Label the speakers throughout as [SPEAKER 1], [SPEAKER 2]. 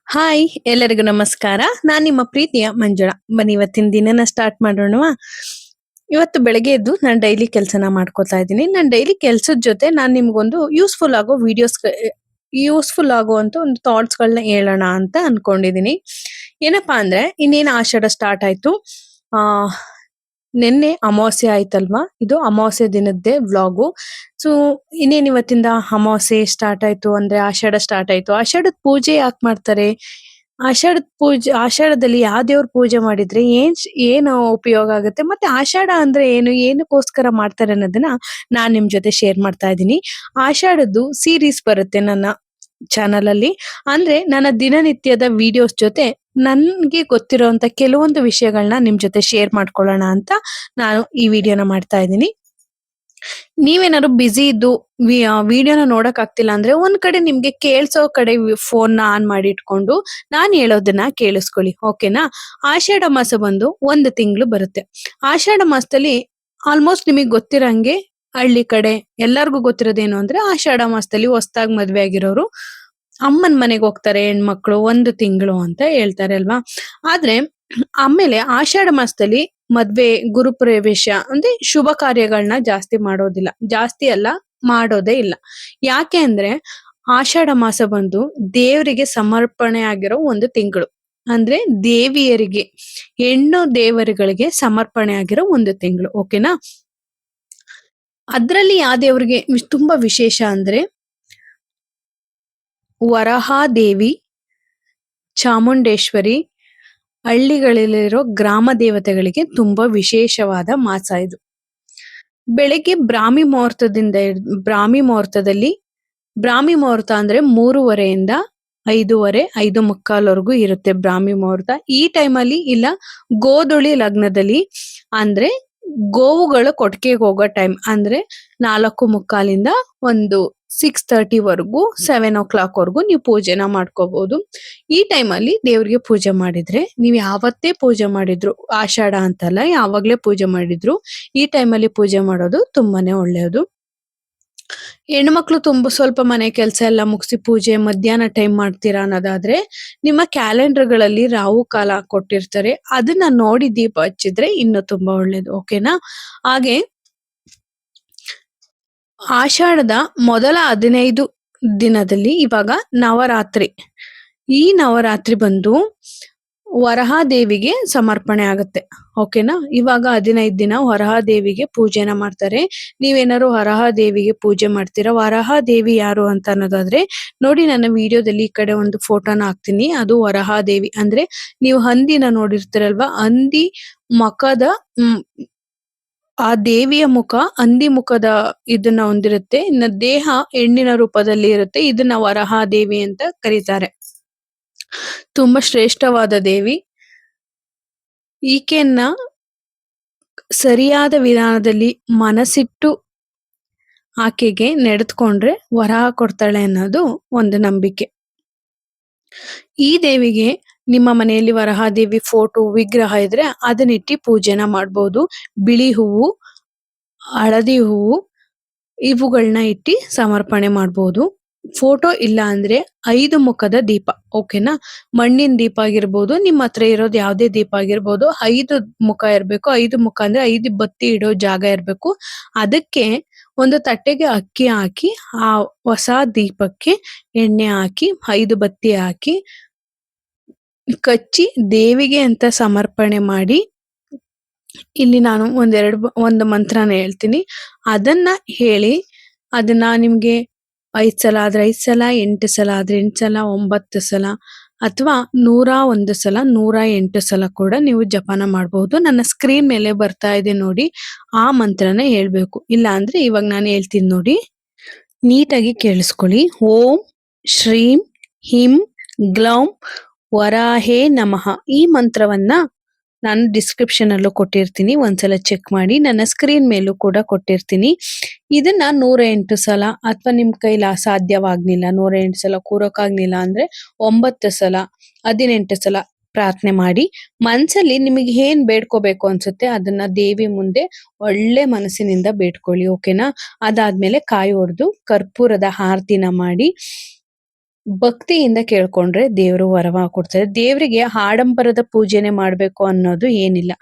[SPEAKER 1] Hi ಎಲ್ಲರಿಗೂ ನಮಸ್ಕಾರ. ನಾನ್ ನಿಮ್ಮ ಪ್ರೀತಿಯ ಮಂಜುಳಾ. ಬನ್ನಿ ಇವತ್ತಿನ ದಿನನ ಸ್ಟಾರ್ಟ್ ಮಾಡೋಣವಾ? ಇವತ್ತು ಬೆಳಗ್ಗೆ ಎದ್ದು ನಾನು ಡೈಲಿ ಕೆಲಸನ ಮಾಡ್ಕೊತಾ ಇದ್ದೀನಿ. ನಾನು ಡೈಲಿ ಕೆಲಸದ ಜೊತೆ ನಾನು ನಿಮ್ಗೊಂದು ಯೂಸ್ಫುಲ್ ಆಗುವಂತ ಒಂದು ಥಾಟ್ಸ್‌ಗಳನ್ನ ಹೇಳೋಣ ಅಂತ ಅನ್ಕೊಂಡಿದೀನಿ. ಏನಪ್ಪಾ ಅಂದ್ರೆ ಇನ್ನೇನು ಆಷಾಢ ಸ್ಟಾರ್ಟ್ ಆಯ್ತು. ಆ ನಿನ್ನೆ ಅಮಾವಾಸ್ಯೆ ಆಯ್ತಲ್ವಾ? ಇದು ಅಮಾವಾಸ್ಯೆ ದಿನದ್ದೇ ವ್ಲಾಗು. ಸೊ ಇನ್ನೇನ್ ಇವತ್ತಿಂದ ಅಮಾವಾಸ್ಯೆ ಸ್ಟಾರ್ಟ್ ಆಯ್ತು ಅಂದ್ರೆ ಆಷಾಢ ಸ್ಟಾರ್ಟ್ ಆಯ್ತು. ಆಷಾಢದ ಪೂಜೆ ಯಾಕೆ ಮಾಡ್ತಾರೆ? ಆಷಾಢದಲ್ಲಿ ಯಾವ ದೇವ್ರ ಪೂಜೆ ಮಾಡಿದ್ರೆ ಏನು ಉಪಯೋಗ ಆಗುತ್ತೆ? ಮತ್ತೆ ಆಷಾಢ ಅಂದ್ರೆ ಏನು? ಏನಕ್ಕೋಸ್ಕರ ಮಾಡ್ತಾರೆ ಅನ್ನೋದನ್ನ ನಾನ್ ನಿಮ್ ಜೊತೆ ಶೇರ್ ಮಾಡ್ತಾ ಇದ್ದೀನಿ. ಆಷಾಢದ್ದು ಸೀರೀಸ್ ಬರುತ್ತೆ ನನ್ನ ಚಾನಲ್ ಅಲ್ಲಿ. ಅಂದ್ರೆ ನನ್ನ ದಿನನಿತ್ಯದ ವಿಡಿಯೋಸ್ ಜೊತೆ ನನ್ಗೆ ಗೊತ್ತಿರೋಂತ ಕೆಲವೊಂದು ವಿಷಯಗಳನ್ನ ನಿಮ್ ಜೊತೆ ಶೇರ್ ಮಾಡ್ಕೊಳ್ಳೋಣ ಅಂತ ನಾನು ಈ ವಿಡಿಯೋನ ಮಾಡ್ತಾ ಇದ್ದೀನಿ. ನೀವೇನಾದ್ರು ಬ್ಯುಸಿ ಇದ್ದು ವಿಡಿಯೋನ ನೋಡಕ್ ಆಗ್ತಿಲ್ಲ ಅಂದ್ರೆ ಒಂದ್ ಕಡೆ ನಿಮ್ಗೆ ಕೇಳ್ಸೋ ಕಡೆ ಫೋನ್ ನ ಆನ್ ಮಾಡಿ ಇಟ್ಕೊಂಡು ನಾನ್ ಹೇಳೋದನ್ನ ಕೇಳಿಸ್ಕೊಳ್ಳಿ. ಓಕೆನಾ? ಆಷಾಢ ಮಾಸ ಬಂದು ಒಂದು ತಿಂಗಳು ಬರುತ್ತೆ. ಆಷಾಢ ಮಾಸದಲ್ಲಿ ಆಲ್ಮೋಸ್ಟ್ ನಿಮಗೆ ಗೊತ್ತಿರಂಗೆ ಹಳ್ಳಿ ಕಡೆ ಎಲ್ಲಾರ್ಗೂ ಗೊತ್ತಿರೋದೇನು ಅಂದ್ರೆ ಆಷಾಢ ಮಾಸದಲ್ಲಿ ಹೊಸ್ದಾಗ್ ಮದ್ವೆ ಆಗಿರೋರು ಅಮ್ಮನ್ ಮನೆಗೆ ಹೋಗ್ತಾರೆ ಹೆಣ್ಮಕ್ಳು ಒಂದು ತಿಂಗಳು ಅಂತ ಹೇಳ್ತಾರೆ ಅಲ್ವಾ? ಆದ್ರೆ ಆಮೇಲೆ ಆಷಾಢ ಮಾಸದಲ್ಲಿ ಮದ್ವೆ ಗುರುಪ್ರವೇಶ ಅಂದ್ರೆ ಶುಭ ಕಾರ್ಯಗಳನ್ನ ಜಾಸ್ತಿ ಮಾಡೋದಿಲ್ಲ. ಜಾಸ್ತಿ ಅಲ್ಲ, ಮಾಡೋದೇ ಇಲ್ಲ. ಯಾಕೆ ಅಂದ್ರೆ ಆಷಾಢ ಮಾಸ ಬಂದು ದೇವರಿಗೆ ಸಮರ್ಪಣೆ ಆಗಿರೋ ಒಂದು ತಿಂಗಳು. ಅಂದ್ರೆ ದೇವಿಯರಿಗೆ, ಹೆಣ್ಣು ದೇವರುಗಳಿಗೆ ಸಮರ್ಪಣೆ ಆಗಿರೋ ಒಂದು ತಿಂಗಳು. ಓಕೆನಾ? ಅದ್ರಲ್ಲಿ ಯಾವ ದೇವ್ರಿಗೆ ತುಂಬಾ ವಿಶೇಷ ಅಂದ್ರೆ ವರಹಾದೇವಿ, ಚಾಮುಂಡೇಶ್ವರಿ, ಹಳ್ಳಿಗಳಲ್ಲಿರೋ ಗ್ರಾಮ ದೇವತೆಗಳಿಗೆ ತುಂಬಾ ವಿಶೇಷವಾದ ಮಾಸ ಇದು. ಬೆಳಗ್ಗೆ ಬ್ರಾಹ್ಮಿ ಮುಹೂರ್ತ ಅಂದ್ರೆ 3:30 5:30 5:45 ಇರುತ್ತೆ ಬ್ರಾಹ್ಮಿ ಮುಹೂರ್ತ. ಈ ಟೈಮಲ್ಲಿ ಇಲ್ಲ ಗೋಧುಳಿ ಲಗ್ನದಲ್ಲಿ ಅಂದ್ರೆ ಗೋವುಗಳು ಕೊಟ್ಟಿಗೆಗೆ ಹೋಗೋ ಟೈಮ್ ಅಂದ್ರೆ 4:45 ಒಂದು 6:30 ವರೆಗೂ 7 o'clock ವರೆಗೂ ನೀವು ಪೂಜೆನ ಮಾಡ್ಕೋಬಹುದು. ಈ ಟೈಮಲ್ಲಿ ದೇವ್ರಿಗೆ ಪೂಜೆ ಮಾಡಿದ್ರೆ ನೀವು ಯಾವತ್ತೇ ಪೂಜೆ ಮಾಡಿದ್ರು ಆಷಾಢ ಅಂತಲ್ಲ, ಯಾವಾಗ್ಲೇ ಪೂಜೆ ಮಾಡಿದ್ರು ಈ ಟೈಮಲ್ಲಿ ಪೂಜೆ ಮಾಡೋದು ತುಂಬಾನೇ ಒಳ್ಳೆಯದು. ಹೆಣ್ಮಕ್ಳು ಸ್ವಲ್ಪ ಮನೆ ಕೆಲಸ ಎಲ್ಲ ಮುಗಿಸಿ ಪೂಜೆ ಮಧ್ಯಾಹ್ನ ಟೈಮ್ ಮಾಡ್ತೀರಾ ಅನ್ನೋದಾದ್ರೆ ನಿಮ್ಮ ಕ್ಯಾಲೆಂಡರ್ಗಳಲ್ಲಿ ರಾಹು ಕಾಲ ಕೊಟ್ಟಿರ್ತಾರೆ, ಅದನ್ನ ನೋಡಿ ದೀಪ ಹಚ್ಚಿದ್ರೆ ಇನ್ನು ತುಂಬಾ ಒಳ್ಳೇದು. ಓಕೆನಾ? ಹಾಗೆ ಆಷಾಢದ ಮೊದಲ 15 ದಿನದಲ್ಲಿ ಇವಾಗ ನವರಾತ್ರಿ. ಈ ನವರಾತ್ರಿ ಬಂದು ವರಹಾದೇವಿಗೆ ಸಮರ್ಪಣೆ ಆಗುತ್ತೆ. ಓಕೆನಾ? ಇವಾಗ 15 ದಿನ ವರಹಾದೇವಿಗೆ ಪೂಜೆನ ಮಾಡ್ತಾರೆ. ನೀವೇನಾದ್ರು ವರಹಾದೇವಿಗೆ ಪೂಜೆ ಮಾಡ್ತೀರಾ? ವರಹಾದೇವಿ ಯಾರು ಅಂತ ಅನ್ನೋದಾದ್ರೆ ನೋಡಿ, ನನ್ನ ವಿಡಿಯೋದಲ್ಲಿ ಈ ಕಡೆ ಒಂದು ಫೋಟೋನ ಹಾಕ್ತೀನಿ. ಅದು ವರಹಾದೇವಿ ಅಂದ್ರೆ ನೀವು ಹಂದಿನ ನೋಡಿರ್ತೀರಲ್ವಾ? ಹಂದಿ ಮುಖದ ಆ ದೇವಿಯ ಮುಖ ಹಂದಿ ಮುಖದ ಇದನ್ನ ಹೊಂದಿರುತ್ತೆ. ಇನ್ನ ದೇಹ ಹೆಣ್ಣಿನ ರೂಪದಲ್ಲಿ ಇರುತ್ತೆ. ಇದನ್ನ ವರಹಾದೇವಿ ಅಂತ ಕರೀತಾರೆ. ತುಂಬಾ ಶ್ರೇಷ್ಠವಾದ ದೇವಿ. ಈಕೆಯನ್ನ ಸರಿಯಾದ ವಿಧಾನದಲ್ಲಿ ಮನಸ್ಸಿಟ್ಟು ಆಕೆಗೆ ನಡೆದುಕೊಂಡ್ರೆ ವರಹ ಕೊಡ್ತಾಳೆ ಅನ್ನೋದು ಒಂದು ನಂಬಿಕೆ. ಈ ದೇವಿಗೆ ನಿಮ್ಮ ಮನೆಯಲ್ಲಿ ವರಹಾದೇವಿ ಫೋಟೋ ವಿಗ್ರಹ ಇದ್ರೆ ಅದನ್ನಿಟ್ಟು ಪೂಜೆನ ಮಾಡ್ಬೋದು. ಬಿಳಿ ಹೂವು, ಹಳದಿ ಹೂವು ಇವುಗಳನ್ನ ಇಟ್ಟು ಸಮರ್ಪಣೆ ಮಾಡ್ಬೋದು. ಫೋಟೋ ಇಲ್ಲ ಅಂದ್ರೆ 5 ಮುಖದ ದೀಪ. ಓಕೆನಾ? ಮಣ್ಣಿನ ದೀಪ ಆಗಿರ್ಬೋದು, ನಿಮ್ಮ ಹತ್ರ ಇರೋದು ಯಾವ್ದೇ ದೀಪ ಆಗಿರ್ಬೋದು. 5 ಮುಖ ಇರ್ಬೇಕು. 5 ಮುಖ ಅಂದ್ರೆ 5 ಬತ್ತಿ ಇಡೋ ಜಾಗ ಇರ್ಬೇಕು. ಅದಕ್ಕೆ ಒಂದು ತಟ್ಟೆಗೆ ಅಕ್ಕಿ ಹಾಕಿ ಆ ಹೊಸ ದೀಪಕ್ಕೆ ಎಣ್ಣೆ ಹಾಕಿ 5 ಬತ್ತಿ ಹಾಕಿ ಕಚ್ಚಿ ದೇವಿಗೆ ಅಂತ ಸಮರ್ಪಣೆ ಮಾಡಿ, ಇಲ್ಲಿ ನಾನು ಒಂದು ಮಂತ್ರನ ಹೇಳ್ತೀನಿ. ಅದನ್ನ ಹೇಳಿ ಅದನ್ನ ನಿಮ್ಗೆ 5 ಸಲ ಆದ್ರೆ 5 ಸಲ, 8 ಸಲ ಆದ್ರೆ 8 ಸಲ, 9 ಸಲ ಅಥವಾ 101 ಸಲ 108 ಸಲ ಕೂಡ ನೀವು ಜಪನ ಮಾಡಬಹುದು. ನನ್ನ ಸ್ಕ್ರೀನ್ ಮೇಲೆ ಬರ್ತಾ ಇದೆ ನೋಡಿ, ಆ ಮಂತ್ರನ ಹೇಳ್ಬೇಕು. ಇಲ್ಲ ಅಂದ್ರೆ ಇವಾಗ ನಾನು ಹೇಳ್ತೀನಿ ನೋಡಿ, ನೀಟಾಗಿ ಕೇಳಿಸ್ಕೊಳ್ಳಿ. ಓಂ ಶ್ರೀಂ ಹಿಂ ಗ್ಲೌಂ ವರಾಹೇ ನಮಃ. ಈ ಮಂತ್ರವನ್ನ ನಾನು ಡಿಸ್ಕ್ರಿಪ್ಷನ್ ಅಲ್ಲೂ ಕೊಟ್ಟಿರ್ತೀನಿ, ಒಂದ್ಸಲ ಚೆಕ್ ಮಾಡಿ. ನನ್ನ ಸ್ಕ್ರೀನ್ ಮೇಲೂ ಕೂಡ ಕೊಟ್ಟಿರ್ತೀನಿ. ಇದನ್ನ 108 ಸಲ ಅಥವಾ ನಿಮ್ ಕೈಲಿ ಸಾಧ್ಯವಾಗ್ಲಿಲ್ಲ 108 ಸಲ ಕೂರಕ್ಕಾಗ್ಲಿಲ್ಲ ಅಂದ್ರೆ 9 ಸಲ 18 ಸಲ ಪ್ರಾರ್ಥನೆ ಮಾಡಿ. ಮನ್ಸಲ್ಲಿ ನಿಮಗೆ ಏನ್ ಬೇಡ್ಕೋಬೇಕು ಅನ್ಸುತ್ತೆ ಅದನ್ನ ದೇವಿ ಮುಂದೆ ಒಳ್ಳೆ ಮನಸ್ಸಿನಿಂದ ಬೇಡ್ಕೊಳ್ಳಿ. ಓಕೆನಾ? ಅದಾದ್ಮೇಲೆ ಕಾಯಿ ಹೊಡೆದು ಕರ್ಪೂರದ ಆರತಿನ ಮಾಡಿ ಭಕ್ತಿಯಿಂದ ಕೇಳ್ಕೊಂಡ್ರೆ ದೇವರು ವರವ ಕೊಡ್ತಾರೆ. ದೇವರಿಗೆ ಆಡಂಬರದ ಪೂಜೆನೆ ಮಾಡ್ಬೇಕು ಅನ್ನೋದು ಏನಿಲ್ಲ.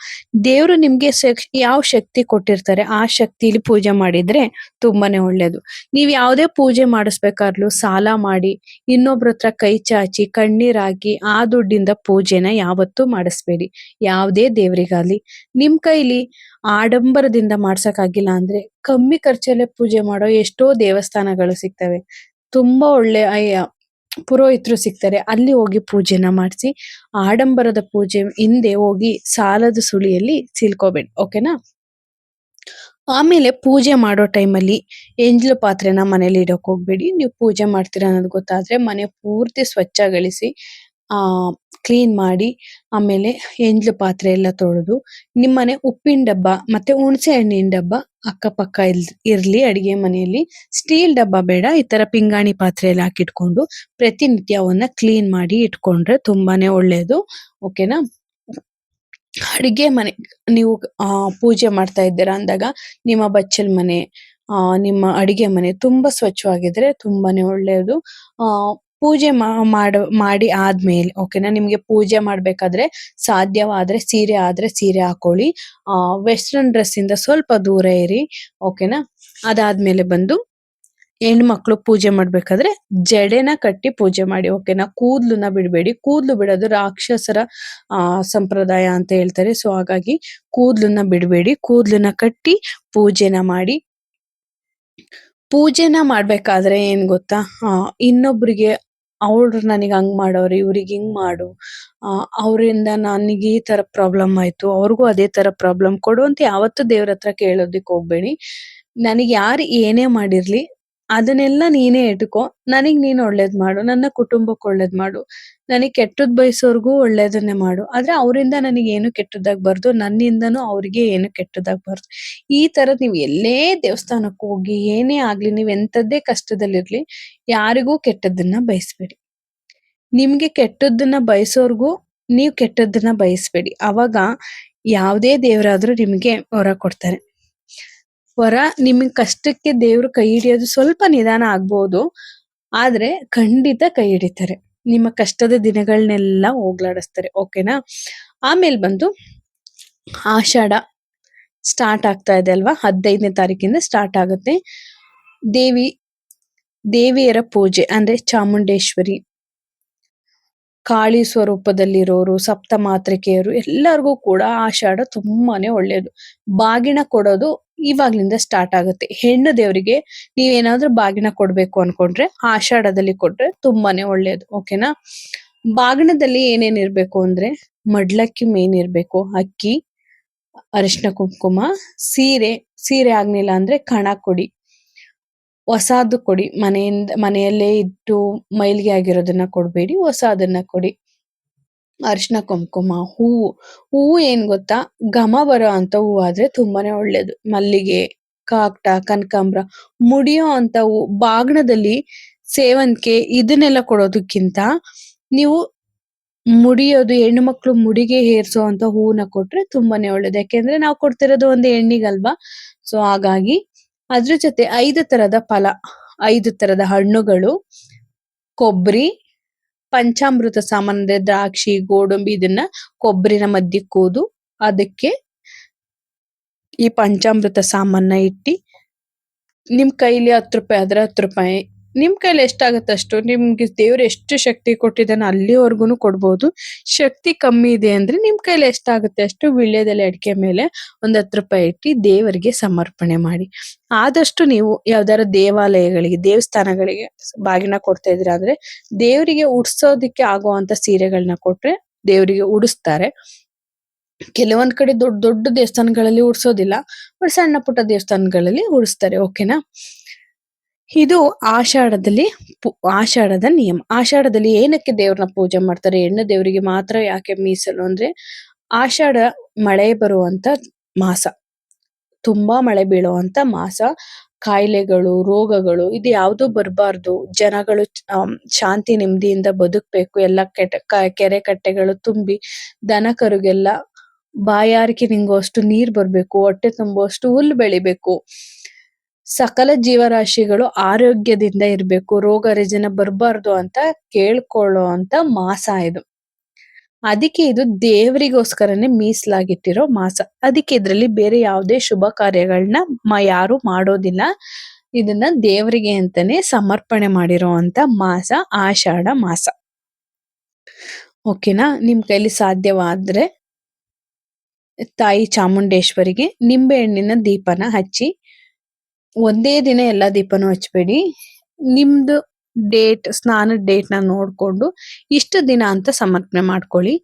[SPEAKER 1] ದೇವರು ನಿಮ್ಗೆ ಯಾವ ಶಕ್ತಿ ಕೊಟ್ಟಿರ್ತಾರೆ ಆ ಶಕ್ತಿಲಿ ಪೂಜೆ ಮಾಡಿದ್ರೆ ತುಂಬಾನೇ ಒಳ್ಳೇದು. ನೀವ್ ಯಾವುದೇ ಪೂಜೆ ಮಾಡಿಸ್ಬೇಕಾದ್ರೂ ಸಾಲ ಮಾಡಿ ಇನ್ನೊಬ್ರ ಹತ್ರ ಕೈ ಚಾಚಿ ಕಣ್ಣೀರ್ ಹಾಕಿ ಆ ದುಡ್ಡಿಂದ ಪೂಜೆನ ಯಾವತ್ತೂ ಮಾಡಿಸ್ಬೇಡಿ. ಯಾವುದೇ ದೇವರಿಗಾಗ್ಲಿ. ನಿಮ್ ಕೈಲಿ ಆಡಂಬರದಿಂದ ಮಾಡ್ಸಕ್ಕಾಗಿಲ್ಲ ಅಂದ್ರೆ ಕಮ್ಮಿ ಖರ್ಚಲ್ಲೇ ಪೂಜೆ ಮಾಡೋ ಎಷ್ಟೋ ದೇವಸ್ಥಾನಗಳು ಸಿಗ್ತವೆ. ತುಂಬಾ ಒಳ್ಳೆ ಪುರೋಹಿತರು ಸಿಗ್ತಾರೆ. ಅಲ್ಲಿ ಹೋಗಿ ಪೂಜೆನ ಮಾಡಿಸಿ ಆಡಂಬರದ ಪೂಜೆ ಹಿಂದೆ ಹೋಗಿ ಸಾಲದ ಸುಳಿಯಲ್ಲಿ ಸಿಲ್ಕೋಬೇಡಿ. ಓಕೆನಾ? ಆಮೇಲೆ ಪೂಜೆ ಮಾಡೋ ಟೈಮಲ್ಲಿ ಎಂಜ್ಲು ಪಾತ್ರೆನ ಮನೇಲಿ ಇಡೋಕ್ ಹೋಗ್ಬೇಡಿ. ನೀವು ಪೂಜೆ ಮಾಡ್ತೀರಾ ಅನ್ನೋದು ಗೊತ್ತಾದ್ರೆ ಮನೆ ಪೂರ್ತಿ ಸ್ವಚ್ಛಗಳಿಸಿ ಆ ಕ್ಲೀನ್ ಮಾಡಿ ಆಮೇಲೆ ಎಂಜ್ಲು ಪಾತ್ರೆ ಎಲ್ಲ ತೊಳೆದು ನಿಮ್ಮನೆ ಉಪ್ಪಿನ ಡಬ್ಬ ಮತ್ತೆ ಹುಣಸೆ ಹಣ್ಣಿನ ಡಬ್ಬ ಅಕ್ಕಪಕ್ಕ ಇರ್ಲಿ ಅಡಿಗೆ ಮನೆಯಲ್ಲಿ. ಸ್ಟೀಲ್ ಡಬ್ಬ ಬೇಡ. ಈ ತರ ಪಿಂಗಾಣಿ ಪಾತ್ರೆಯಲ್ಲಿ ಹಾಕಿಟ್ಕೊಂಡು ಪ್ರತಿನಿತ್ಯ ಅವನ್ನ ಕ್ಲೀನ್ ಮಾಡಿ ಇಟ್ಕೊಂಡ್ರೆ ತುಂಬಾನೇ ಒಳ್ಳೇದು. ಓಕೆನಾ? ಅಡಿಗೆ ಮನೆ ನೀವು ಪೂಜೆ ಮಾಡ್ತಾ ಇದ್ದೀರಾ ಅಂದಾಗ ನಿಮ್ಮ ಬಚ್ಚಲ್ ಮನೆ ನಿಮ್ಮ ಅಡಿಗೆ ಮನೆ ತುಂಬಾ ಸ್ವಚ್ಛವಾಗಿದ್ರೆ ತುಂಬಾನೇ ಒಳ್ಳೆಯದು. ಆ ಪೂಜೆ ಮಾಡಿ ಆದ್ಮೇಲೆ ಓಕೆನಾ, ನಿಮ್ಗೆ ಪೂಜೆ ಮಾಡ್ಬೇಕಾದ್ರೆ ಸಾಧ್ಯವಾದ್ರೆ ಸೀರೆ ಹಾಕೊಳ್ಳಿ. ವೆಸ್ಟರ್ನ್ ಡ್ರೆಸ್ ಇಂದ ಸ್ವಲ್ಪ ದೂರ ಇರಿ. ಓಕೆನಾ? ಅದಾದ್ಮೇಲೆ ಬಂದು ಹೆಣ್ಮಕ್ಳು ಪೂಜೆ ಮಾಡ್ಬೇಕಾದ್ರೆ ಜಡೆನ ಕಟ್ಟಿ ಪೂಜೆ ಮಾಡಿ. ಓಕೆನಾ? ಕೂದ್ಲನ್ನ ಬಿಡಬೇಡಿ. ಕೂದ್ಲು ಬಿಡೋದು ರಾಕ್ಷಸರ ಸಂಪ್ರದಾಯ ಅಂತ ಹೇಳ್ತಾರೆ. ಸೊ ಹಾಗಾಗಿ ಕೂದ್ಲನ್ನ ಬಿಡಬೇಡಿ. ಕೂದ್ಲನ್ನ ಕಟ್ಟಿ ಪೂಜೆನ ಮಾಡಿ. ಪೂಜೆನ ಮಾಡ್ಬೇಕಾದ್ರೆ ಏನ್ ಗೊತ್ತಾ, ಇನ್ನೊಬ್ರಿಗೆ ಅವ್ರು ನನಗೆ ಹಂಗ್ ಮಾಡೋರು ಇವ್ರಿಗೆ ಹಿಂಗ್ ಮಾಡು, ಅವರಿಂದ ನನಗೆ ಈ ತರ ಪ್ರಾಬ್ಲಮ್ ಆಯ್ತು ಅವ್ರಿಗೂ ಅದೇ ತರ ಪ್ರಾಬ್ಲಮ್ ಕೊಡು ಅಂತ ಯಾವತ್ತೂ ದೇವ್ರ ಹತ್ರ ಕೇಳೋದಿಕ್ ಹೋಗ್ಬೇಡಿ. ನನಗೆ ಯಾರು ಏನೇ ಮಾಡಿರ್ಲಿ ಅದನ್ನೆಲ್ಲ ನೀನೇ ಇಟ್ಕೋ. ನನಗ್ ನೀನ್ ಒಳ್ಳೇದ್ ಮಾಡು, ನನ್ನ ಕುಟುಂಬಕ್ಕೆ ಒಳ್ಳೇದ್ ಮಾಡು, ನನಗ್ ಕೆಟ್ಟದ್ ಬಯಸೋರ್ಗೂ ಒಳ್ಳೇದನ್ನೇ ಮಾಡು. ಆದ್ರೆ ಅವರಿಂದ ನನಗೆ ಏನು ಕೆಟ್ಟದಾಗ್ಬಾರ್ದು, ನನ್ನಿಂದನೂ ಅವ್ರಿಗೆ ಏನು ಕೆಟ್ಟದಾಗ್ಬಾರ್ದು. ಈ ತರ ನೀವ್ ಎಲ್ಲೇ ದೇವಸ್ಥಾನಕ್ಕೆ ಹೋಗಿ ಏನೇ ಆಗ್ಲಿ, ನೀವ್ ಎಂತದ್ದೇ ಕಷ್ಟದಲ್ಲಿರ್ಲಿ ಯಾರಿಗೂ ಕೆಟ್ಟದ್ದನ್ನ ಬಯಸ್ಬೇಡಿ. ನಿಮ್ಗೆ ಕೆಟ್ಟದ್ದನ್ನ ಬಯಸೋರ್ಗೂ ನೀವ್ ಕೆಟ್ಟದ್ದನ್ನ ಬಯಸ್ಬೇಡಿ. ಅವಾಗ ಯಾವ್ದೇ ದೇವರಾದ್ರೂ ನಿಮ್ಗೆ ವರ ಕೊಡ್ತಾರೆ. ವರ ನಿಮಗ್ ಕಷ್ಟಕ್ಕೆ ದೇವ್ರು ಕೈ ಹಿಡಿಯೋದು ಸ್ವಲ್ಪ ನಿಧಾನ ಆಗ್ಬೋದು, ಆದ್ರೆ ಖಂಡಿತ ಕೈ ಹಿಡಿತಾರೆ. ನಿಮ್ಮ ಕಷ್ಟದ ದಿನಗಳನ್ನೆಲ್ಲ ಹೋಗ್ಲಾಡಿಸ್ತಾರೆ. ಓಕೆನಾ? ಆಮೇಲೆ ಬಂದು ಆಷಾಢ ಸ್ಟಾರ್ಟ್ ಆಗ್ತಾ ಇದೆ ಅಲ್ವಾ? 15ನೇ ತಾರೀಕಿಂದ ಸ್ಟಾರ್ಟ್ ಆಗುತ್ತೆ. ದೇವಿಯರ ಪೂಜೆ ಅಂದ್ರೆ ಚಾಮುಂಡೇಶ್ವರಿ, ಕಾಳಿ ಸ್ವರೂಪದಲ್ಲಿರೋರು, ಸಪ್ತ ಮಾತೃಕೆಯರು ಎಲ್ಲರಿಗೂ ಕೂಡ ಆಷಾಢ ತುಂಬಾನೇ ಒಳ್ಳೇದು. ಬಾಗಿನ ಕೊಡೋದು ಇವಾಗ್ಲಿಂದ ಸ್ಟಾರ್ಟ್ ಆಗುತ್ತೆ. ಹೆಣ್ಣು ದೇವರಿಗೆ ನೀವೇನಾದ್ರೂ ಬಾಗಿನ ಕೊಡ್ಬೇಕು ಅನ್ಕೊಂಡ್ರೆ ಆಷಾಢದಲ್ಲಿ ಕೊಟ್ರೆ ತುಂಬಾನೇ ಒಳ್ಳೇದು. ಓಕೆನಾ? ಬಾಗಿನದಲ್ಲಿ ಏನೇನ್ ಇರ್ಬೇಕು ಅಂದ್ರೆ ಮಡ್ಲಕ್ಕಿ ಮೇನ್ ಇರ್ಬೇಕು, ಅಕ್ಕಿ, ಅರಿಶಿನ ಕುಂಕುಮ, ಸೀರೆ ಆಗ್ಲಿಲ್ಲ ಅಂದ್ರೆ ಕಣ ಕೊಡಿ, ಹೊಸಾದು ಕೊಡಿ. ಮನೆಯಲ್ಲೇ ಇಟ್ಟು ಮೈಲಿಗೆ ಆಗಿರೋದನ್ನ ಕೊಡ್ಬೇಡಿ, ಹೊಸಾದನ್ನ ಕೊಡಿ. ಅರಿಶಿನ ಕುಂಕುಮ, ಹೂವು ಏನ್ ಗೊತ್ತಾ, ಘಮ ಬರೋ ಅಂತ ಹೂವು ಆದ್ರೆ ತುಂಬಾನೇ ಒಳ್ಳೇದು. ಮಲ್ಲಿಗೆ, ಕಾಕ್ಟ, ಕನಕಾಂಬ್ರ, ಮುಡಿಯೋ ಅಂತ ಹೂ. ಬಾಗ್ನದಲ್ಲಿ ಸೇವಂತಿಗೆ ಇದನ್ನೆಲ್ಲ ಕೊಡೋದಕ್ಕಿಂತ ನೀವು ಮುಡಿಯೋದು, ಹೆಣ್ಣು ಮಕ್ಳು ಮುಡಿಗೆ ಹೇರ್ಸೋ ಅಂತ ಹೂವನ್ನ ಕೊಟ್ರೆ ತುಂಬಾನೇ ಒಳ್ಳೇದು. ಯಾಕೆಂದ್ರೆ ನಾವು ಕೊಡ್ತಿರೋದು ಒಂದು ಹೆಣ್ಣಿಗಲ್ವಾ. ಸೊ ಹಾಗಾಗಿ ಅದ್ರ ಜೊತೆ 5 ತರದ ಫಲ, 5 ತರದ ಹಣ್ಣುಗಳು, ಕೊಬ್ಬರಿ, ಪಂಚಾಮೃತ ಸಾಮಾನ್ ಅಂದ್ರೆ ದ್ರಾಕ್ಷಿ, ಗೋಡಂಬಿ, ಇದನ್ನ ಕೊಬ್ಬರಿನ ಮಧ್ಯೆ ಕೂದು ಅದಕ್ಕೆ ಈ ಪಂಚಾಮೃತ ಸಾಮಾನ ಇಟ್ಟಿ ನಿಮ್ ಕೈಲಿ 10 ರೂಪಾಯಿ ಆದ್ರೆ 10 ರೂಪಾಯಿ, ನಿಮ್ ಕೈಲಿ ಎಷ್ಟಾಗತ್ತೆ ಅಷ್ಟು, ನಿಮ್ಗೆ ದೇವ್ರು ಎಷ್ಟು ಶಕ್ತಿ ಕೊಟ್ಟಿದ್ದಾನೆ ಅಲ್ಲಿವರ್ಗುನು ಕೊಡ್ಬೋದು. ಶಕ್ತಿ ಕಮ್ಮಿ ಇದೆ ಅಂದ್ರೆ ನಿಮ್ ಕೈಲಿ ಎಷ್ಟಾಗುತ್ತೆ ಅಷ್ಟು ವೀಳ್ಯದೆಲೆ ಅಡಿಕೆ ಮೇಲೆ 10 ರೂಪಾಯಿ ಇಟ್ಟು ದೇವರಿಗೆ ಸಮರ್ಪಣೆ ಮಾಡಿ. ಆದಷ್ಟು ನೀವು ಯಾವ್ದಾರ ದೇವಾಲಯಗಳಿಗೆ, ದೇವಸ್ಥಾನಗಳಿಗೆ ಬಾಗಿನ ಕೊಡ್ತಾ ಇದ್ರ ಅಂದ್ರೆ ದೇವರಿಗೆ ಉಡ್ಸೋದಿಕ್ಕೆ ಆಗುವಂತ ಸೀರೆಗಳನ್ನ ಕೊಟ್ರೆ ದೇವರಿಗೆ ಉಡಿಸ್ತಾರೆ. ಕೆಲವೊಂದ್ ಕಡೆ ದೊಡ್ಡ ದೊಡ್ಡ ದೇವಸ್ಥಾನಗಳಲ್ಲಿ ಉಡ್ಸೋದಿಲ್ಲ, ಬಟ್ ಸಣ್ಣ ಪುಟ್ಟ ದೇವಸ್ಥಾನಗಳಲ್ಲಿ ಉಡಿಸ್ತಾರೆ. ಓಕೆನಾ? ಇದು ಆಷಾಢದ ನಿಯಮ. ಆಷಾಢದಲ್ಲಿ ಏನಕ್ಕೆ ದೇವ್ರನ್ನ ಪೂಜೆ ಮಾಡ್ತಾರೆ? ಹೆಣ್ಣು ದೇವರಿಗೆ ಮಾತ್ರ ಯಾಕೆ ಮೀಸಲು ಅಂದ್ರೆ ಆಷಾಢ ಮಳೆ ಬರುವಂತ ಮಾಸ, ತುಂಬಾ ಮಳೆ ಬೀಳುವಂತ ಮಾಸ. ಕಾಯಿಲೆಗಳು, ರೋಗಗಳು ಇದು ಯಾವ್ದು ಬರಬಾರ್ದು. ಜನಗಳು ಶಾಂತಿ ನೆಮ್ಮದಿಯಿಂದ ಬದುಕ್ಬೇಕು. ಎಲ್ಲ ಕೆರೆ ಕಟ್ಟೆಗಳು ತುಂಬಿ ದನ ಕರುಗೆಲ್ಲ ಬಾಯಾರಿಕೆ ನಿಂಗುವಷ್ಟು ನೀರ್ ಬರ್ಬೇಕು, ಹೊಟ್ಟೆ ತುಂಬುವಷ್ಟು ಹುಲ್ಲು ಬೆಳಿಬೇಕು. ಸಕಲ ಜೀವರಾಶಿಗಳು ಆರೋಗ್ಯದಿಂದ ಇರಬೇಕು, ರೋಗ ರುಜಿನ ಬರಬಾರ್ದು ಅಂತ ಕೇಳ್ಕೊಳ್ಳೋ ಅಂತ ಮಾಸ ಇದು. ಅದಕ್ಕೆ ಇದು ದೇವರಿಗೋಸ್ಕರನೇ ಮೀಸಲಾಗಿಟ್ಟಿರೋ ಮಾಸ. ಅದಕ್ಕೆ ಇದ್ರಲ್ಲಿ ಬೇರೆ ಯಾವುದೇ ಶುಭ ಕಾರ್ಯಗಳನ್ನ ಯಾರು ಮಾಡೋದಿಲ್ಲ. ಇದನ್ನ ದೇವರಿಗೆ ಅಂತಾನೆ ಸಮರ್ಪಣೆ ಮಾಡಿರೋ ಅಂತ ಮಾಸ ಆಷಾಢ ಮಾಸ. ಓಕೆನಾ? ನಿಮ್ ಕೈಲಿ ಸಾಧ್ಯವಾದ್ರೆ ತಾಯಿ ಚಾಮುಂಡೇಶ್ವರಿಗೆ ನಿಂಬೆ ಹಣ್ಣಿನ ದೀಪನ ಹಚ್ಚಿ, ಒಂದೇ ದಿನ ಎಲ್ಲಾ ದೀಪನೂ ಹಚ್ಬೇಡಿ. ನಿಮ್ದು ಸ್ನಾನದ ಡೇಟ್ ನ ನೋಡ್ಕೊಂಡು ಇಷ್ಟು ದಿನ ಅಂತ ಸಮರ್ಪಣೆ ಮಾಡ್ಕೊಳ್ಳಿ.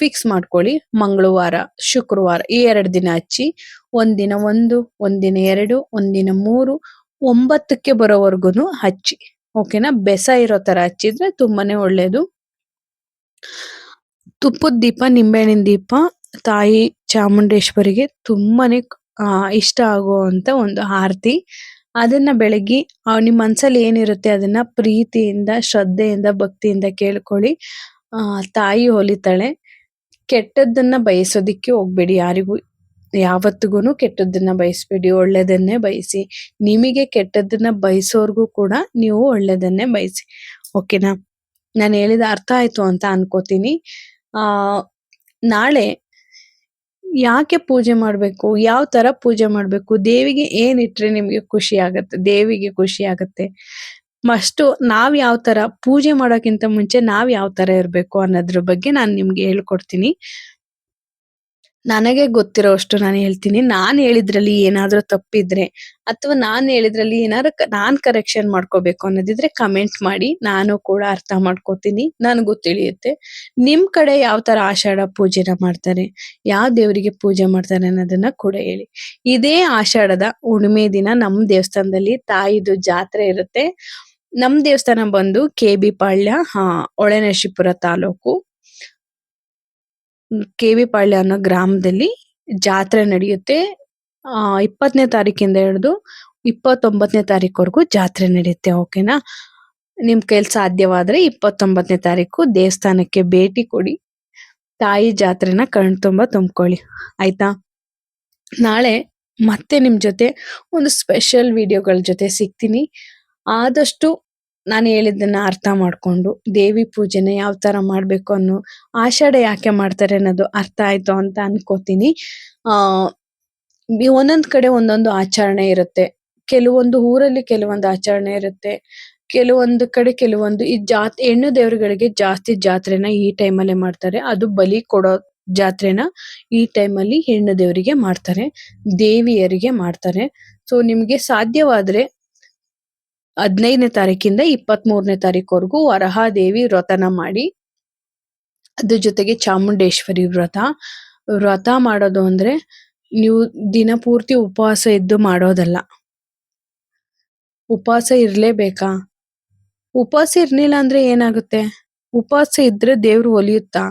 [SPEAKER 1] ಫಿಕ್ಸ್ ಮಾಡ್ಕೊಳ್ಳಿ. ಮಂಗಳವಾರ, ಶುಕ್ರವಾರ ಈ 2 ದಿನ ಹಚ್ಚಿ, ಒಂದಿನ 1, ಒಂದಿನ 2, ಒಂದಿನ 3, 9ಕ್ಕೆ ಬರೋವರ್ಗುನು ಹಚ್ಚಿ. ಓಕೆನಾ? ಬೆಸ ಇರೋ ತರ ಹಚ್ಚಿದ್ರೆ ತುಂಬಾನೇ ಒಳ್ಳೇದು. ತುಪ್ಪದ ದೀಪ, ನಿಂಬೆಹಣ್ಣಿನ ದೀಪ ತಾಯಿ ಚಾಮುಂಡೇಶ್ವರಿಗೆ ತುಂಬಾನೇ ಇಷ್ಟ ಆಗುವಂತ ಒಂದು ಆರತಿ. ಅದನ್ನ ಬೆಳಗ್ಗೆ ನಿಮ್ ಮನ್ಸಲ್ಲಿ ಏನಿರುತ್ತೆ ಅದನ್ನ ಪ್ರೀತಿಯಿಂದ, ಶ್ರದ್ಧೆಯಿಂದ, ಭಕ್ತಿಯಿಂದ ಕೇಳ್ಕೊಳ್ಳಿ. ತಾಯಿ ಹೊಲಿತಾಳೆ. ಕೆಟ್ಟದ್ದನ್ನ ಬಯಸೋದಿಕ್ಕೆ ಹೋಗ್ಬೇಡಿ. ಯಾರಿಗೂ ಯಾವತ್ತಿಗೂ ಕೆಟ್ಟದ್ದನ್ನ ಬಯಸ್ಬೇಡಿ, ಒಳ್ಳೇದನ್ನೇ ಬಯಸಿ. ನಿಮಗೆ ಕೆಟ್ಟದ್ದನ್ನ ಬಯಸೋರ್ಗೂ ಕೂಡ ನೀವು ಒಳ್ಳೇದನ್ನೇ ಬಯಸಿ. ಓಕೆನಾ? ನಾನು ಹೇಳಿದ ಅರ್ಥ ಆಯ್ತು ಅಂತ ಅನ್ಕೋತೀನಿ. ನಾಳೆ ಯಾಕೆ ಪೂಜೆ ಮಾಡ್ಬೇಕು, ಯಾವ ತರ ಪೂಜೆ ಮಾಡ್ಬೇಕು, ದೇವಿಗೆ ಏನಿಟ್ರೆ ನಿಮ್ಗೆ ಖುಷಿ ಆಗತ್ತೆ, ದೇವಿಗೆ ಖುಷಿ ಆಗತ್ತೆ, ಮಸ್ಟು ನಾವ್ ಯಾವ ತರ ಪೂಜೆ ಮಾಡೋಕ್ಕಿಂತ ಮುಂಚೆ ನಾವ್ ಯಾವ ತರ ಇರ್ಬೇಕು ಅನ್ನೋದ್ರ ಬಗ್ಗೆ ನಾನು ನಿಮ್ಗೆ ಹೇಳ್ಕೊಡ್ತೀನಿ. ನನಗೆ ಗೊತ್ತಿರೋ ಅಷ್ಟು ನಾನು ಹೇಳ್ತೀನಿ. ನಾನ್ ಹೇಳಿದ್ರಲ್ಲಿ ಏನಾದ್ರೂ ತಪ್ಪಿದ್ರೆ ಅಥವಾ ನಾನ್ ಹೇಳಿದ್ರಲ್ಲಿ ಏನಾದ್ರು ನಾನ್ ಕರೆಕ್ಷನ್ ಮಾಡ್ಕೋಬೇಕು ಅನ್ನೋದಿದ್ರೆ ಕಮೆಂಟ್ ಮಾಡಿ. ನಾನು ಕೂಡ ಅರ್ಥ ಮಾಡ್ಕೋತೀನಿ, ನನಗೂ ತಿಳಿಯುತ್ತೆ. ನಿಮ್ ಕಡೆ ಯಾವ ತರ ಆಷಾಢ ಪೂಜೆನ ಮಾಡ್ತಾರೆ, ಯಾವ ದೇವರಿಗೆ ಪೂಜೆ ಮಾಡ್ತಾರೆ ಅನ್ನೋದನ್ನ ಕೂಡ ಹೇಳಿ. ಇದೇ ಆಷಾಢದ ಹುಣ್ಣಿಮೆ ದಿನ ನಮ್ ದೇವಸ್ಥಾನದಲ್ಲಿ ತಾಯಿದು ಜಾತ್ರೆ ಇರುತ್ತೆ. ನಮ್ ದೇವಸ್ಥಾನ ಬಂದು KB ಪಾಳ್ಯ, ಹೊಳೆನರಸೀಪುರ ತಾಲೂಕು, KB ಪಾಳ್ಯ ಅನ್ನೋ ಗ್ರಾಮದಲ್ಲಿ ಜಾತ್ರೆ ನಡೆಯುತ್ತೆ. 20ನೇ ತಾರೀಕಿಂದ ಹಿಡಿದು 29ನೇ ತಾರೀಕುವರೆಗೂ ಜಾತ್ರೆ ನಡೆಯುತ್ತೆ. ಓಕೆನಾ? ನಿಮ್ ಕೈಲಿ ಸಾಧ್ಯವಾದ್ರೆ 29ನೇ ತಾರೀಕು ದೇವಸ್ಥಾನಕ್ಕೆ ಭೇಟಿ ಕೊಡಿ. ತಾಯಿ ಜಾತ್ರೆನ ಕಣ್ತುಂಬ ತುಂಬ್ಕೊಳ್ಳಿ. ಆಯ್ತಾ? ನಾಳೆ ಮತ್ತೆ ನಿಮ್ ಜೊತೆ ಒಂದು ಸ್ಪೆಷಲ್ ವಿಡಿಯೋಗಳ ಜೊತೆ ಸಿಗ್ತೀನಿ. ಆದಷ್ಟು ನಾನು ಹೇಳಿದ್ದನ್ನ ಅರ್ಥ ಮಾಡ್ಕೊಂಡು ದೇವಿ ಪೂಜೆನ ಯಾವ ತರ ಮಾಡ್ಬೇಕು ಅನ್ನೋ, ಆಷಾಢ ಯಾಕೆ ಮಾಡ್ತಾರೆ ಅನ್ನೋದು ಅರ್ಥ ಆಯ್ತು ಅಂತ ಅನ್ಕೋತೀನಿ. ಒಂದೊಂದ್ ಕಡೆ ಒಂದೊಂದು ಆಚರಣೆ ಇರುತ್ತೆ. ಕೆಲವೊಂದು ಊರಲ್ಲಿ ಕೆಲವೊಂದು ಆಚರಣೆ ಇರುತ್ತೆ. ಕೆಲವೊಂದು ಕಡೆ ಕೆಲವೊಂದು ಈ ಹೆಣ್ಣು ದೇವರುಗಳಿಗೆ ಜಾಸ್ತಿ ಜಾತ್ರೆನ ಈ ಟೈಮಲ್ಲೇ ಮಾಡ್ತಾರೆ. ಅದು ಬಲಿ ಕೊಡೋ ಜಾತ್ರೆನ ಈ ಟೈಮಲ್ಲಿ ಹೆಣ್ಣು ದೇವರಿಗೆ ಮಾಡ್ತಾರೆ, ದೇವಿಯರಿಗೆ ಮಾಡ್ತಾರೆ. ಸೊ ನಿಮ್ಗೆ ಸಾಧ್ಯವಾದ್ರೆ 15ನೇ ತಾರೀಕಿಂದ 23ನೇ ತಾರೀಕುವರೆಗೂ ವರಹಾದೇವಿ ವ್ರತನ ಮಾಡಿ. ಅದ್ರ ಜೊತೆಗೆ ಚಾಮುಂಡೇಶ್ವರಿ ವ್ರತ ಮಾಡೋದು ಅಂದ್ರೆ ನೀವು ದಿನಪೂರ್ತಿ ಉಪವಾಸ ಇದ್ದು ಮಾಡೋದಲ್ಲ. ಉಪವಾಸ ಇರ್ಲೇಬೇಕಾ? ಉಪವಾಸ ಇರ್ಲಿಲ್ಲ ಅಂದ್ರೆ ಏನಾಗುತ್ತೆ? ಉಪವಾಸ ಇದ್ರೆ ದೇವ್ರು ಒಲಿಯುತ್ತಾ?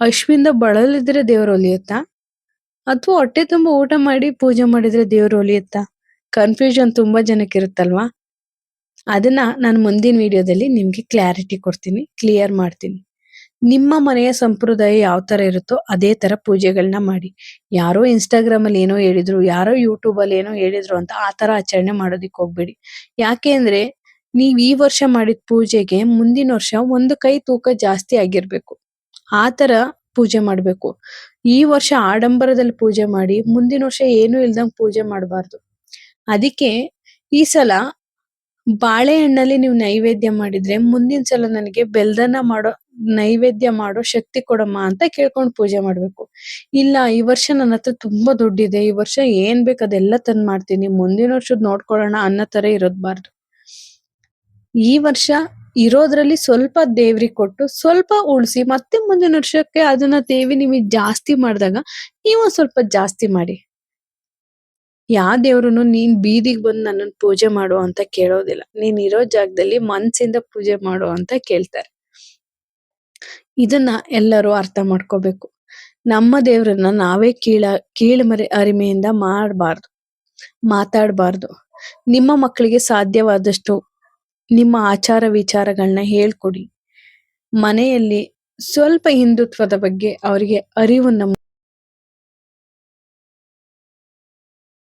[SPEAKER 1] ಅಶ್ವಿಂದ ಬಳಲಿದ್ರೆ ದೇವ್ರು ಒಲಿಯುತ್ತಾ? ಅಥವಾ ಹೊಟ್ಟೆ ತುಂಬ ಊಟ ಮಾಡಿ ಪೂಜೆ ಮಾಡಿದ್ರೆ ದೇವ್ರು ಒಲಿಯುತ್ತಾ? ಕನ್ಫ್ಯೂಷನ್ ತುಂಬಾ ಜನಕ್ಕೆ ಇರುತ್ತಲ್ವಾ? ಅದನ್ನ ನಾನು ಮುಂದಿನ ವಿಡಿಯೋದಲ್ಲಿ ನಿಮ್ಗೆ ಕ್ಲಾರಿಟಿ ಕೊಡ್ತೀನಿ, ಕ್ಲಿಯರ್ ಮಾಡ್ತೀನಿ. ನಿಮ್ಮ ಮನೆಯ ಸಂಪ್ರದಾಯ ಯಾವ ತರ ಇರುತ್ತೋ ಅದೇ ತರ ಪೂಜೆಗಳನ್ನ ಮಾಡಿ. ಯಾರೋ ಇನ್ಸ್ಟಾಗ್ರಾಮ್ ಅಲ್ಲಿ ಏನೋ ಹೇಳಿದ್ರು, ಯಾರೋ ಯೂಟ್ಯೂಬ್ ಅಲ್ಲಿ ಏನೋ ಹೇಳಿದ್ರು ಅಂತ ಆ ತರ ಆಚರಣೆ ಮಾಡೋದಿಕ್ ಹೋಗ್ಬೇಡಿ. ಯಾಕೆ ಅಂದ್ರೆ ನೀವ್ ಈ ವರ್ಷ ಮಾಡಿದ ಪೂಜೆಗೆ ಮುಂದಿನ ವರ್ಷ 1 ಕೈ ತೂಕ ಜಾಸ್ತಿ ಆಗಿರ್ಬೇಕು. ಆ ತರ ಪೂಜೆ ಮಾಡ್ಬೇಕು. ಈ ವರ್ಷ ಆಡಂಬರದಲ್ಲಿ ಪೂಜೆ ಮಾಡಿ ಮುಂದಿನ ವರ್ಷ ಏನು ಇಲ್ದಂಗ್ ಪೂಜೆ ಮಾಡಬಾರ್ದು. ಅದಕ್ಕೆ ಈ ಸಲ ಬಾಳೆಹಣ್ಣಲ್ಲಿ ನೀವು ನೈವೇದ್ಯ ಮಾಡಿದ್ರೆ ಮುಂದಿನ ಸಲ ನನಗೆ ಬೆಲ್ದನ್ನ ಮಾಡೋ ನೈವೇದ್ಯ ಮಾಡೋ ಶಕ್ತಿ ಕೊಡಮ್ಮ ಅಂತ ಕೇಳ್ಕೊಂಡು ಪೂಜೆ ಮಾಡ್ಬೇಕು. ಇಲ್ಲ ಈ ವರ್ಷ ನನ್ನ ಹತ್ರ ತುಂಬಾ ದುಡ್ಡಿದೆ, ಈ ವರ್ಷ ಏನ್ ಬೇಕು ಅದೆಲ್ಲ ತಂದ್ ಮಾಡ್ತೀನಿ, ಮುಂದಿನ ವರ್ಷದ್ ನೋಡ್ಕೊಳ್ಳೋಣ ಅನ್ನೋ ತರ ಇರೋದ್ಬಾರ್ದು. ಈ ವರ್ಷ ಇರೋದ್ರಲ್ಲಿ ಸ್ವಲ್ಪ ದೇವ್ರಿಗೆ ಕೊಟ್ಟು ಸ್ವಲ್ಪ ಉಳಿಸಿ, ಮತ್ತೆ ಮುಂದಿನ ವರ್ಷಕ್ಕೆ ಅದನ್ನ ದೇವಿ ನಿಮಗೆ ಜಾಸ್ತಿ ಮಾಡಿದಾಗ ನೀವು ಸ್ವಲ್ಪ ಜಾಸ್ತಿ ಮಾಡಿ. ಯಾವ ದೇವ್ರುನು ನೀನ್ ಬೀದಿಗೆ ಬಂದು ನನ್ನನ್ನು ಪೂಜೆ ಮಾಡು ಅಂತ ಕೇಳೋದಿಲ್ಲ. ನೀನ್ ಇರೋ ಜಾಗದಲ್ಲಿ ಮನ್ಸಿಂದ ಪೂಜೆ ಮಾಡು ಅಂತ ಕೇಳ್ತಾರೆ. ಇದನ್ನ ಎಲ್ಲರೂ ಅರ್ಥ ಮಾಡ್ಕೋಬೇಕು. ನಮ್ಮ ದೇವ್ರನ್ನ ನಾವೇ ಅರಿಮೆಯಿಂದ ಮಾಡಬಾರ್ದು, ಮಾತಾಡಬಾರ್ದು. ನಿಮ್ಮ ಮಕ್ಕಳಿಗೆ ಸಾಧ್ಯವಾದಷ್ಟು ನಿಮ್ಮ ಆಚಾರ ವಿಚಾರಗಳನ್ನ ಹೇಳ್ಕೊಡಿ. ಮನೆಯಲ್ಲಿ ಸ್ವಲ್ಪ ಹಿಂದುತ್ವದ ಬಗ್ಗೆ ಅವರಿಗೆ ಅರಿವನ್ನ